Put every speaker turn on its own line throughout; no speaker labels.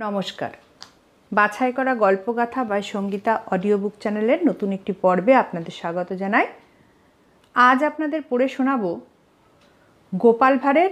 নমস্কার। বাছাই করা গল্পগাথা বা সঙ্গীতা অডিও বুক চ্যানেলের নতুন একটি পর্বে আপনাদের স্বাগত জানাই। আজ আপনাদের পড়ে শোনাব গোপাল ভাঁড়ের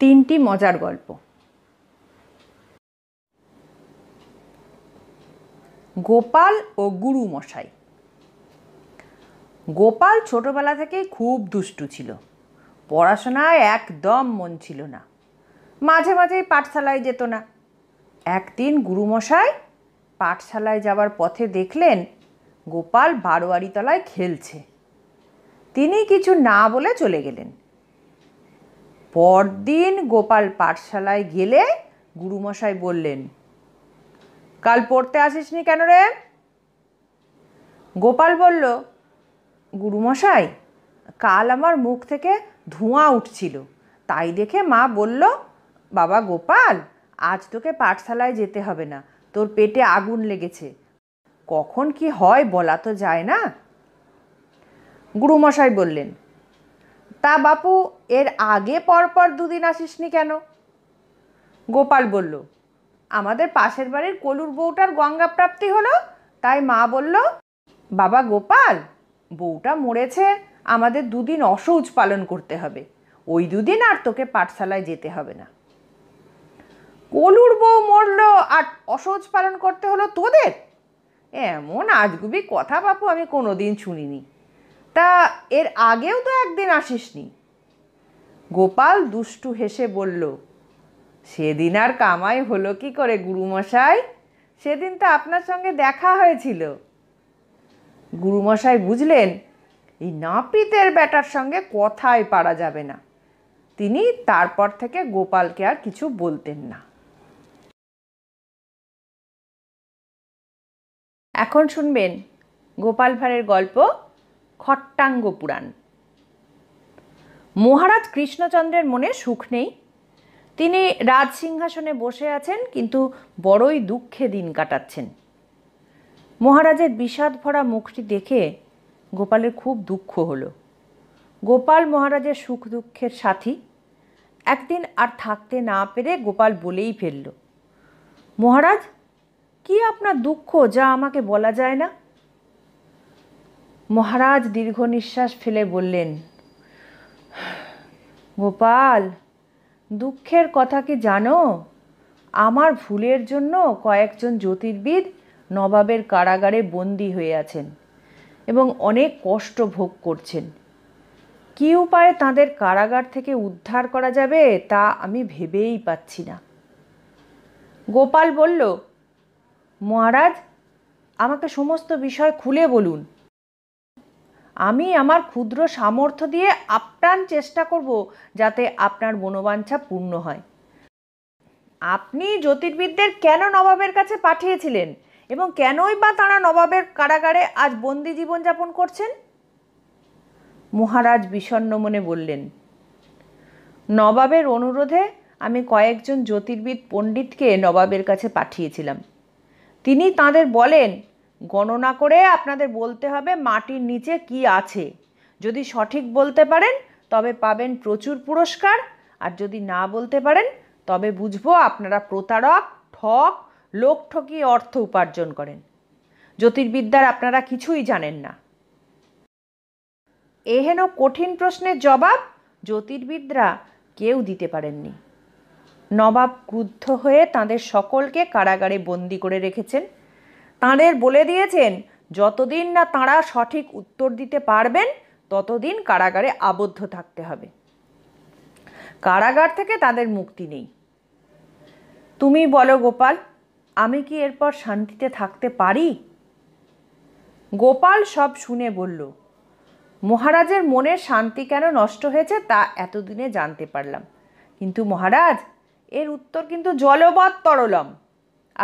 3টি মজার গল্প। গোপাল ও গুরু মশাই। গোপাল ছোটবেলা থেকেই খুব দুষ্টু ছিল। পড়াশোনায় একদম মন ছিল না। মাঝে মাঝেই পাঠশালায় যেত না। একদিন গুরুমশাই পাঠশালায় যাবার পথে দেখলেন গোপাল বারোয়ারি তলায় খেলছে। তিনি কিছু না বলে চলে গেলেন। পরদিন গোপাল পাঠশালায় গেলে গুরুমশাই বললেন, কাল পড়তে আসিসনি কেন রে? গোপাল বলল, গুরুমশাই, কাল আমার মুখ থেকে ধোঁয়া উঠছিল, তাই দেখে মা বলল, বাবা গোপাল, আজ তোকে পাঠশালায় যেতে হবে না, তোর পেটে আগুন লেগেছে, কখন কি হয় বলা তো যায় না। গুরুমশাই বললেন, তা বাপু, এর আগে পরপর দুদিন আসিসনি কেন? গোপাল বলল, আমাদের পাশের বাড়ির কলুর বউটার গঙ্গা প্রাপ্তি হলো, তাই মা বলল, বাবা গোপাল, বউটা মরেছে, আমাদের দুদিন অশৌচ পালন করতে হবে, ওই দুদিন আর তোকে পাঠশালায় যেতে হবে না। কলুর বউ মরলো আর অশৌচ পালন করতে হলো তোদের? এমন আজগুবি কথা বাপু আমি কোনোদিন শুনিনি। তা এর আগেও তো একদিন আসিসনি। গোপাল দুষ্টু হেসে বলল, সেদিন আর কামাই হলো কি করে গুরুমশাই? সেদিন তো আপনার সঙ্গে দেখা হয়েছিল। গুরুমশাই বুঝলেন এই নাপিতের বেটার সঙ্গে কথাই পারা যাবে না। তিনি তারপর থেকে গোপালকে আর কিছু বলতেন না। এখন শুনবেন গোপাল ভাঁড়ের গল্প খট্টাঙ্গ পুরাণ। মহারাজ কৃষ্ণচন্দ্রের মনে সুখ নেই। তিনি রাজসিংহাসনে বসে আছেন, কিন্তু বড়ই দুঃখে দিন কাটাচ্ছেন। মহারাজের বিষাদ ভরা মুখটি দেখে গোপালের খুব দুঃখ হলো। গোপাল মহারাজের সুখ দুঃখের সাথী। একদিন আর থাকতে না পেরে গোপাল বলেই ফেলল, মহারাজ, কি আপনার দুঃখ যা আমাকে বলা যায় না? মহারাজ দীর্ঘ নিঃশ্বাস ফেলে বললেন, গোপাল, দুঃখের কথা কি জানো? আমার ভুলের জন্য কয়েকজন জ্যোতির্বিদ নবাবের কারাগারে বন্দী হয়ে আছেন এবং অনেক কষ্ট ভোগ করছেন। কী উপায়ে তাদের কারাগার থেকে উদ্ধার করা যাবে তা আমি ভেবেই পাচ্ছি না। গোপাল বলল, মহারাজ, আমাকে সমস্ত বিষয় খুলে বলুন। আমি আমার ক্ষুদ্র সামর্থ্য দিয়ে আপ্রাণ চেষ্টা করব যাতে আপনার মনোবাঞ্ছা পূর্ণ হয়। আপনি জ্যোতির্বিদদের কেন নবাবের কাছে পাঠিয়েছিলেন এবং কেনই বা তাঁরা নবাবের কারাগারে আজ বন্দি জীবনযাপন করছেন? মহারাজ বিষণ্ণ মনে বললেন, নবাবের অনুরোধে আমি কয়েকজন জ্যোতির্বিদ পণ্ডিতকে নবাবের কাছে পাঠিয়েছিলাম। তিনি তাঁদের বলেন, গণনা করে আপনাদের বলতে হবে মাটির নিচে কি আছে। যদি সঠিক বলতে পারেন তবে পাবেন প্রচুর পুরস্কার, আর যদি না বলতে পারেন তবে বুঝবো আপনারা প্রতারক, ঠক, লোক ঠকিয়ে অর্থ উপার্জন করেন। জ্যোতির্বিদ্যার আপনারা কিছুই জানেন না। এহেন কঠিন প্রশ্নের জবাব জ্যোতির্বিদরা কেউ দিতে পারেননি। নবাব ক্রুদ্ধ হয়ে তাঁদের সকলকে কারাগারে বন্দি করে রেখেছেন। তাঁদের বলে দিয়েছেন, যতদিন না তাঁরা সঠিক উত্তর দিতে পারবেন ততদিন কারাগারে আবদ্ধ থাকতে হবে। কারাগার থেকে তাদের মুক্তি নেই। তুমি বলো গোপাল, আমি কি এরপর শান্তিতে থাকতে পারি? গোপাল সব শুনে বলল, মহারাজের মনের শান্তি কেন নষ্ট হয়েছে তা এতদিনে জানতে পারলাম, কিন্তু মহারাজ, এর উত্তর কিন্তু জলবৎ তরলম।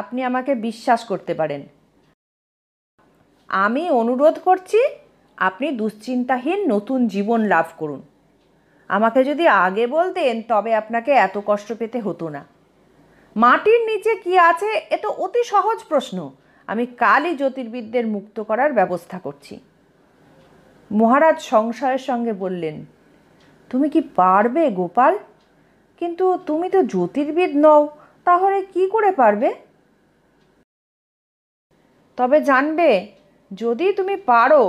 আপনি আমাকে বিশ্বাস করতে পারেন। আমি অনুরোধ করছি, আপনি দুশ্চিন্তাহীন নতুন জীবন লাভ করুন। আমাকে যদি আগে বলতেন তবে আপনাকে এত কষ্ট পেতে হতো না। মাটির নিচে কি আছে এ তো অতি সহজ প্রশ্ন। আমি কালই জ্যোতির্বিদদের মুক্ত করার ব্যবস্থা করছি। মহারাজ সংশয়ের সঙ্গে বললেন, তুমি কি পারবে গোপাল? কিন্তু তুমি তো জ্যোতির্বিদ নও, তাহলে কি করে পারবে? তবে জানবে, যদি তুমি পারো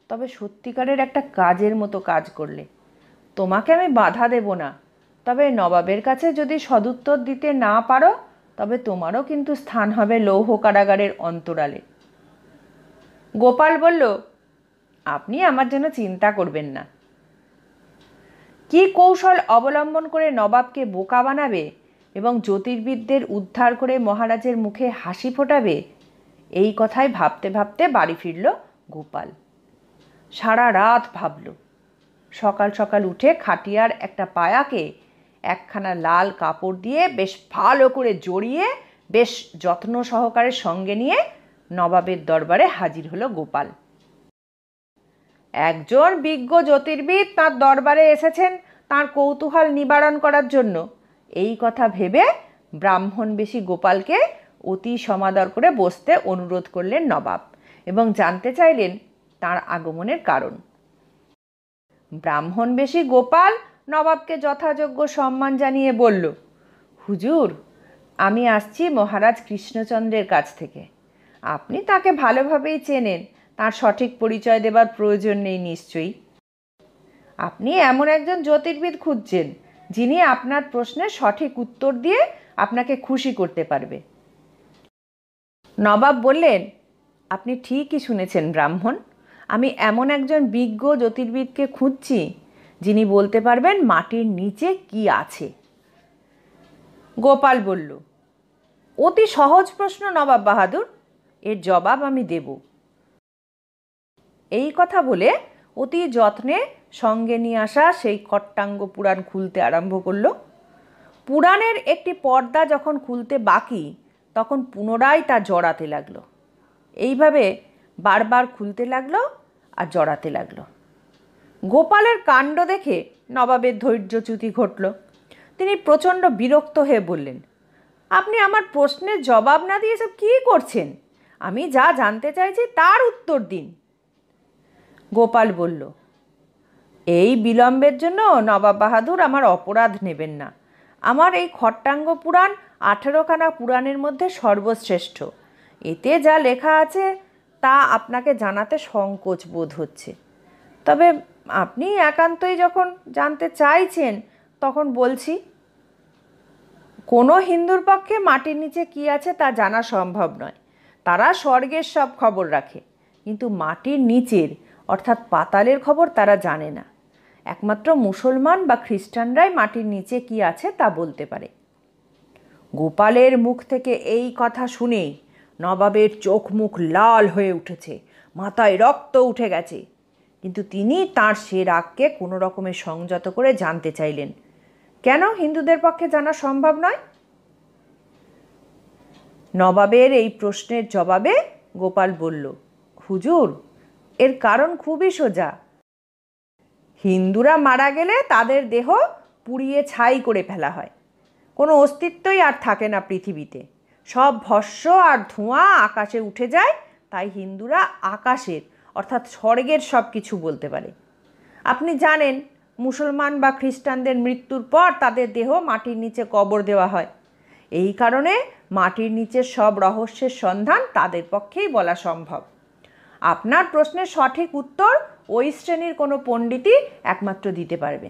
তবে সত্যিকারের একটা কাজের মতো কাজ করলে। তোমাকে আমি বাধা দেব না, তবে নবাবের কাছে যদি সদুত্তর দিতে না পারো তবে তোমারও কিন্তু স্থান হবে লৌহ কারাগারের অন্তরালে। গোপাল বলল, আপনি আমার জন্য চিন্তা করবেন না। কি কৌশল অবলম্বন করে নবাবকে বোকা বানাবে এবং জ্যোতির্বিদদের উদ্ধার করে মহারাজের মুখে হাসি ফোটাবে, এই কথাই ভাবতে ভাবতে বাড়ি ফিরল গোপাল। সারা রাত ভাবল। সকাল সকাল উঠে খাটিয়ার একটা পায়াকে একখানা লাল কাপড় দিয়ে বেশ ভালো করে জড়িয়ে বেশ যত্ন সহকারে সঙ্গে নিয়ে নবাবের দরবারে হাজির হলো গোপাল। একজন বিজ্ঞ জ্যোতির্বিদ তাঁর দরবারে এসেছেন তাঁর কৌতূহল নিবারণ করার জন্য, এই কথা ভেবে ব্রাহ্মণবেশী গোপালকে অতি সমাদর করে বসতে অনুরোধ করলেন নবাব এবং জানতে চাইলেন তাঁর আগমনের কারণ। ব্রাহ্মণবেশী গোপাল নবাবকে যথাযোগ্য সম্মান জানিয়ে বলল, হুজুর, আমি আসছি মহারাজ কৃষ্ণচন্দ্রের কাছ থেকে। আপনি তাকে ভালোভাবেই চেনেন, তার সঠিক পরিচয় দেবার প্রয়োজন নেই নিশ্চয়ই। আপনি এমন একজন জ্যোতির্বিদ খুঁজছেন যিনি আপনার প্রশ্নের সঠিক উত্তর দিয়ে আপনাকে খুশি করতে পারবে। নবাব বললেন, আপনি ঠিকই শুনেছেন ব্রাহ্মণ, আমি এমন একজন বিজ্ঞ জ্যোতির্বিদকে খুঁজছি যিনি বলতে পারবেন মাটির নিচে কি আছে। গোপাল বলল, অতি সহজ প্রশ্ন নবাব বাহাদুর, এর জবাব আমি দেব। এই কথা বলে অতি যত্নে সঙ্গে নিয়ে আসা সেই খট্টাঙ্গ পুরাণ খুলতে আরম্ভ করল। পুরাণের একটি পর্দা যখন খুলতে বাকি তখন পুনরায় তা জড়াতে লাগলো। এইভাবে বারবার খুলতে লাগলো আর জড়াতে লাগলো। গোপালের কাণ্ড দেখে নবাবের ধৈর্যচ্যুতি ঘটল। তিনি প্রচণ্ড বিরক্ত হয়ে বললেন, আপনি আমার প্রশ্নের জবাব না দিয়ে সব কী করছেন? আমি যা জানতে চাইছি তার উত্তর দিন। গোপাল বলল, এই বিলম্বের জন্য নবাব বাহাদুর আমার অপরাধ নেবেন না। আমার এই খট্টাঙ্গ পুরাণ 18খানা পুরাণের মধ্যে সর্বশ্রেষ্ঠ। এতে যা লেখা আছে তা আপনাকে জানাতে সংকোচ বোধ হচ্ছে, তবে আপনি একান্তই যখন জানতে চাইছেন তখন বলছি। কোনো হিন্দুর পক্ষে মাটির নিচে কি আছে তা জানা সম্ভব নয়। তারা স্বর্গের সব খবর রাখে, কিন্তু মাটির নিচের অর্থাৎ পাতালের খবর তারা জানে না। একমাত্র মুসলমান বা খ্রিস্টানরাই মাটির নিচে কি আছে তা বলতে পারে। গোপালের মুখ থেকে এই কথা শুনে নবাবের চোখ মুখ লাল হয়ে উঠেছে, মাথায় রক্ত উঠে গেছে, কিন্তু তিনি তাঁর সে রাগকে কোনো রকমে সংযত করে জানতে চাইলেন, কেন হিন্দুদের পক্ষে জানা সম্ভব নয়? নবাবের এই প্রশ্নের জবাবে গোপাল বলল, হুজুর, এর কারণ খুবই সোজা। হিন্দুরা মারা গেলে তাদের দেহ পুড়িয়ে ছাই করে ফেলা হয়, কোনো অস্তিত্বই আর থাকে না পৃথিবীতে। সব ভস্ম আর ধোঁয়া আকাশে উঠে যায়, তাই হিন্দুরা আকাশের অর্থাৎ স্বর্গের সব কিছু বলতে পারে। আপনি জানেন, মুসলমান বা খ্রিস্টানদের মৃত্যুর পর তাদের দেহ মাটির নিচে কবর দেওয়া হয়। এই কারণে মাটির নিচের সব রহস্যের সন্ধান তাদের পক্ষেই বলা সম্ভব। আপনার প্রশ্নের সঠিক উত্তর ওই শ্রেণীর কোনো পণ্ডিতই একমাত্র দিতে পারবে।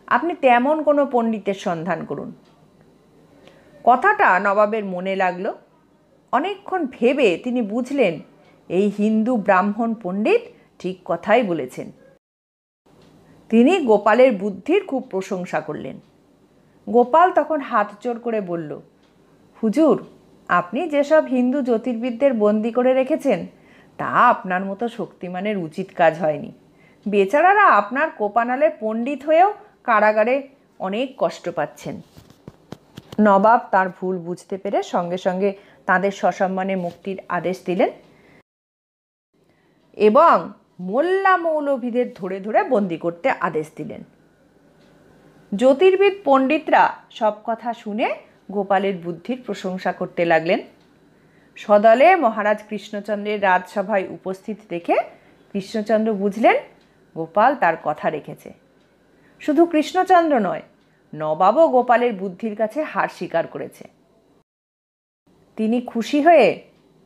আপনি তেমন কোনো পণ্ডিতের সন্ধান করুন। কথাটা নবাবের মনে লাগলো। অনেকক্ষণ ভেবে তিনি বুঝলেন এই হিন্দু ব্রাহ্মণ পণ্ডিত ঠিক কথাই বলেছেন। তিনি গোপালের বুদ্ধির খুব প্রশংসা করলেন। গোপাল তখন হাত জোড় করে বলল, হুজুর, আপনি যেসব হিন্দু জ্যোতির্বিদদের বন্দি করে রেখেছেন তা আপনার মতো শক্তিমানের উচিত কাজ হয়নি। বেচারারা আপনার কোপানালে পণ্ডিত হয়েও কারাগারে অনেক কষ্ট পাচ্ছেন। নবাব তার ভুল বুঝতে পেরে সঙ্গে সঙ্গে তাদের সসম্মানে মুক্তির আদেশ দিলেন এবং মোল্লা মৌলভীদের ধরে ধরে বন্দি করতে আদেশ দিলেন। জ্যোতির্বিদ পণ্ডিতরা সব কথা শুনে গোপালের বুদ্ধির প্রশংসা করতে লাগলেন। সদলে মহারাজ কৃষ্ণচন্দ্রের রাজসভায় উপস্থিত দেখে কৃষ্ণচন্দ্র বুঝলেন গোপাল তার কথা রেখেছে। শুধু কৃষ্ণচন্দ্র নয়, নবাবও গোপালের বুদ্ধির কাছে হার স্বীকার করেছে। তিনি খুশি হয়ে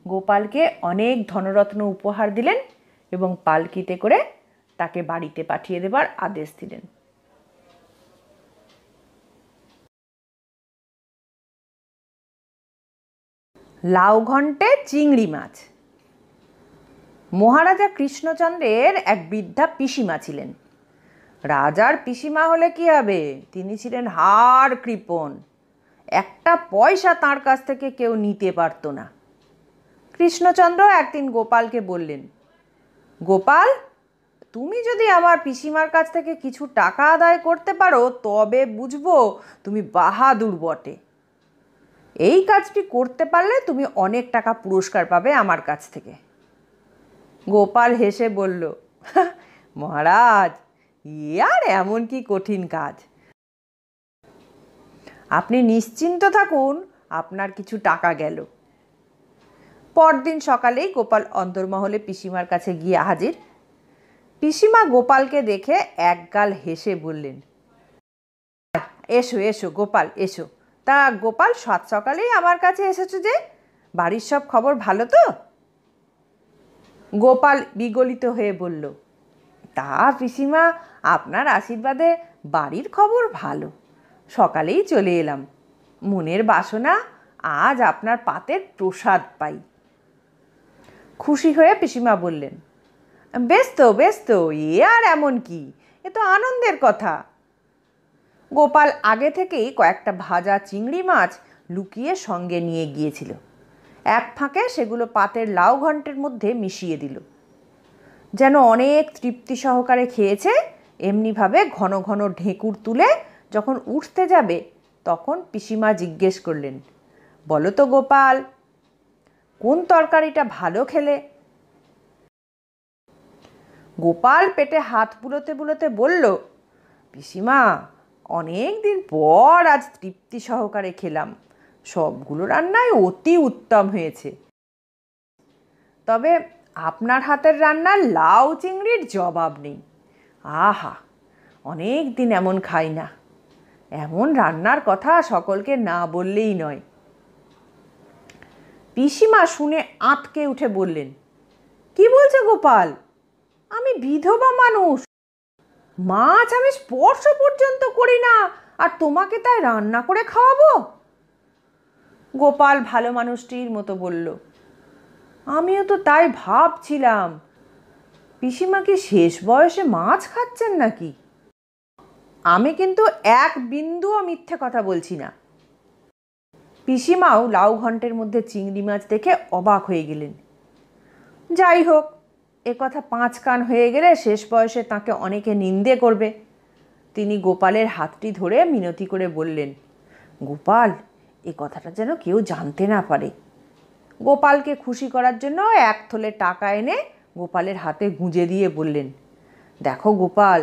গোপালকে অনেক ধনরত্ন উপহার দিলেন এবং পালকিতে করে তাকে বাড়িতে পাঠিয়ে দেবার আদেশ দিলেন। লাউ ঘন্টে চিংড়ি মাছ। মহারাজা কৃষ্ণচন্দ্রের এক বৃদ্ধা পিসিমা ছিলেন। রাজার পিসিমা হলে কি হবে, তিনি ছিলেন হাড় কৃপণ। একটা পয়সা তাঁর কাছ থেকে কেউ নিতে পারত না। কৃষ্ণচন্দ্র একদিন গোপালকে বললেন, গোপাল, তুমি যদি আমার পিসিমার কাছ থেকে কিছু টাকা আদায় করতে পারো তবে বুঝবো তুমি বাহাদুর বটে। এই কাজটি করতে পারলে তুমি অনেক টাকা পুরস্কার পাবে আমার কাছ থেকে। গোপাল হেসে বলল, মহারাজ, আর এমন কি কঠিন কাজ? আপনি নিশ্চিন্ত থাকুন, আপনার কিছু টাকা গেল। পরদিন সকালেই গোপাল অন্দরমহলে পিসিমার কাছে গিয়ে হাজির। পিসিমা গোপালকে দেখে একগাল হেসে বললেন, এসো এসো গোপাল, এসো। তা গোপাল, সাত সকালেই আমার কাছে এসেছো যে, বাড়ির সব খবর ভালো তো? গোপাল বিগলিত হয়ে বলল, তা পিসিমা, আপনার আশীর্বাদে বাড়ির খবর ভালো। সকালেই চলে এলাম। মনের বাসনা আজ আপনার পাতের প্রসাদ পাই। খুশি হয়ে পিসিমা বললেন, বেশ তো বেশ তো, আর এমন কি, এ তো আনন্দের কথা। গোপাল আগে থেকেই কয়েকটা ভাজা চিংড়ি মাছ লুকিয়ে সঙ্গে নিয়ে গিয়েছিল। এক ফাঁকে সেগুলো পাতের লাউ ঘন্টের মধ্যে মিশিয়ে দিল। যেন অনেক তৃপ্তি সহকারে খেয়েছে, এমনিভাবে ঘন ঘন ঢেঁকুর তুলে যখন উঠতে যাবে তখন পিসিমা জিজ্ঞেস করলেন, বলো তো গোপাল, কোন তরকারিটা ভালো খেলে? গোপাল পেটে হাত বুলোতে বুলোতে বলল, পিসিমা, অনেক দিন পর আজ তৃপ্তি সহকারে খেলাম। সবগুলো রান্নাই অতি উত্তম হয়েছে। তবে আপনার হাতের রান্নার লাউ চিংড়ির জবাব নেই। আহা, অনেক দিন এমন খাই না। এমন রান্নার কথা সকলকে না বললেই নয়। পিসিমা শুনে আঁতকে উঠে বললেন, কি বলছো গোপাল? আমি বিধবা মানুষ, মাছ আমি স্পর্শ পর্যন্ত করি না, আর তোমাকে তাই রান্না করে খাওয়াবো? গোপাল ভালো মানুষটির মতো বলল, আমিও তো তাই ভাবছিলাম। পিসিমা কি শেষ বয়সে মাছ খাচ্ছেন নাকি? আমি কিন্তু এক বিন্দুও মিথ্যে কথা বলছি না। পিসিমাও লাউ ঘন্টের মধ্যে চিংড়ি মাছ দেখে অবাক হয়ে গেলেন। যাই হোক, এ কথা পাঁচ কান হয়ে গেলে শেষ বয়সে তাকে অনেকে নিন্দে করবে। তিনি গোপালের হাতটি ধরে মিনতি করে বললেন, গোপাল, এ কথাটা যেন কেউ জানতে না পারে। গোপালকে খুশি করার জন্য এক থলে টাকা এনে গোপালের হাতে গুঁজে দিয়ে বললেন, দেখো গোপাল,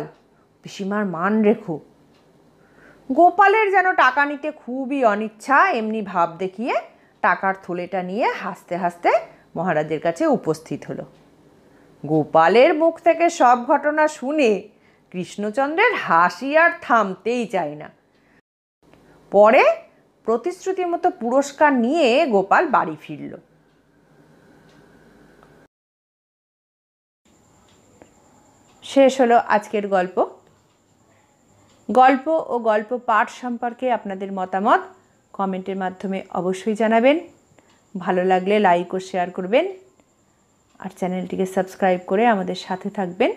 পিসিমার মান রেখো। গোপালের যেন টাকা নিতে খুবই অনিচ্ছা, এমনি ভাব দেখিয়ে টাকার থলেটা নিয়ে হাসতে হাসতে মহারাজের কাছে উপস্থিত হলো। গোপালের মুখ থেকে সব ঘটনা শুনে কৃষ্ণচন্দ্রের হাসি আর থামতেই চায় না। পরে প্রতিশ্রুতির মতো পুরস্কার নিয়ে গোপাল বাড়ি ফিরল। শেষ হলো আজকের গল্প। গল্প ও গল্প পাঠ সম্পর্কে আপনাদের মতামত কমেন্টের মাধ্যমে অবশ্যই জানাবেন। ভালো লাগলে লাইক ও শেয়ার করবেন, আর চ্যানেলটিকে সাবস্ক্রাইব করে আমাদের সাথে থাকবেন।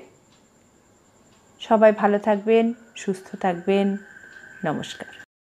সবাই ভালো থাকবেন, সুস্থ থাকবেন। নমস্কার।